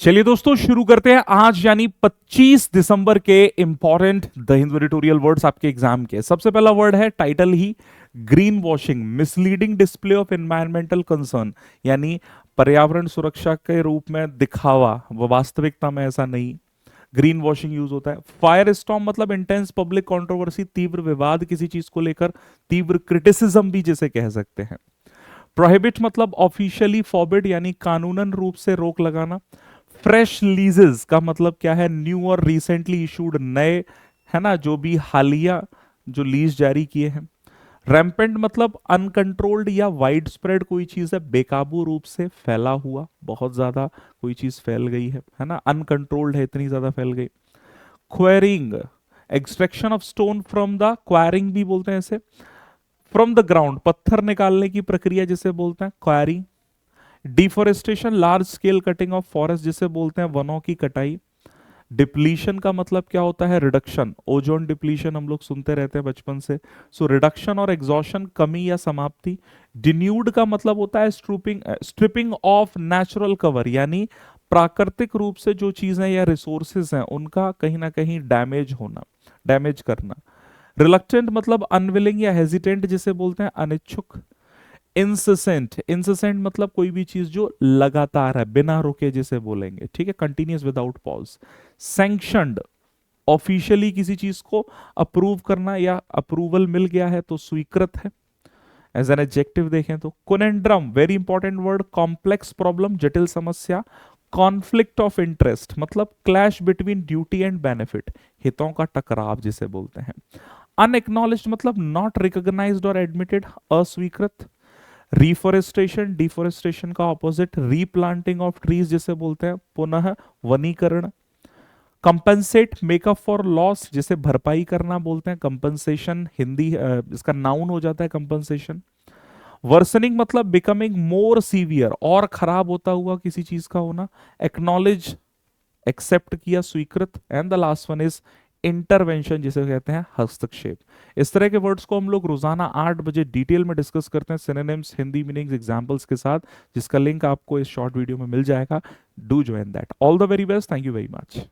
चलिए दोस्तों शुरू करते हैं आज यानी 25 दिसंबर के important the Hindu editorial words आपके एग्जाम के। सबसे पहला वर्ड है title he green washing, misleading display of environmental concern, यानी पर्यावरण सुरक्षा के रूप में दिखावा, वो वास्तविकता में ऐसा नहीं। ग्रीन वॉशिंग यूज होता है। फायर स्टॉर्म मतलब इंटेंस पब्लिक कंट्रोवर्सी, तीव्र विवाद किसी चीज को लेकर, तीव्र क्रिटिसिज्म भी जिसे कह सकते हैं। प्रोहिबिट मतलब ऑफिशियली फॉरबिड यानी कानूनन रूप से रोक लगाना। फ्रेश लीजेस का मतलब क्या है? न्यू और रिसेंटली इशूड, नए, है ना, जो भी हालिया जो लीज जारी किए हैं। रैम्पेंट मतलब अनकंट्रोल्ड या वाइड स्प्रेड कोई चीज है, बेकाबू रूप से फैला हुआ, बहुत ज्यादा कोई चीज फैल गई है ना, अनकंट्रोल्ड है, इतनी ज्यादा फैल गई। Quarrying, extraction of stone from the, enquiring भी बोलते हैं इसे, फ्रॉम द ग्राउंड, पत्थर निकालने की प्रक्रिया जिसे बोलते हैं enquiring. Deforestation, large scale cutting of forest जिसे बोलते हैं वनों की कटाई। डिप्लीशन का मतलब क्या होता है? रिडक्शन, ओजोन डिप्लीशन हम लोग सुनते रहते हैं बचपन से। सो रिडक्शन और एग्जॉशन, कमी या समाप्ति। डिन्यूड का मतलब होता है स्ट्रिपिंग ऑफ नेचुरल कवर, यानी प्राकृतिक रूप से जो चीजें या रिसोर्सेज हैं उनका कहीं ना कहीं डैमेज होना, डैमेज करना। रिलक्टेंट मतलब अनविलिंग या हेजिटेंट जिसे बोलते हैं अनिच्छुक। इंसेसेंट, इंसेसेंट मतलब कोई भी चीज जो लगातार है, बिना रुके जिसे बोलेंगे, ठीक है, continuous without pause. Sanctioned, officially किसी चीज को अप्रूव करना या अप्रूवल मिल गया है तो स्वीकृत है, एज एन एडजेक्टिव देखें तो। Conundrum, very important word, complex problem, जटिल समस्या। कॉन्फ्लिक्ट ऑफ इंटरेस्ट मतलब clash between duty and benefit, हितों का टकराव जिसे बोलते हैं। अनएक्नॉलेज्ड मतलब नॉट रिकॉग्नाइज्ड और एडमिटेड, अस्वीकृत। रिफोरेस्टेशन, डिफोरेस्टेशन का ऑपोजिट, रीप्लांटिंग ऑफ ट्रीज जिसे बोलते हैं पुनः वनीकरण। कंपनसेट, मेकअप फॉर लॉस जिसे भरपाई करना बोलते हैं कंपनसेशन, हिंदी इसका नाउन हो जाता है कंपनसेशन। वर्सनिंग मतलब बिकमिंग मोर सीवियर, और खराब होता हुआ किसी चीज का होना। एक्नॉलेज, एक्सेप्ट किया, स्वीकृत। And the last one is intervention जिसे कहते हैं हस्तक्षेप। इस तरह के वर्ड्स को हम लोग रोजाना 8 बजे डिटेल में डिस्कस करते हैं, सिनोनिम्स, हिंदी मीनिंग्स, एग्जांपल्स के साथ, जिसका लिंक आपको इस शॉर्ट वीडियो में मिल जाएगा। Do join that. All the very best, thank you very much.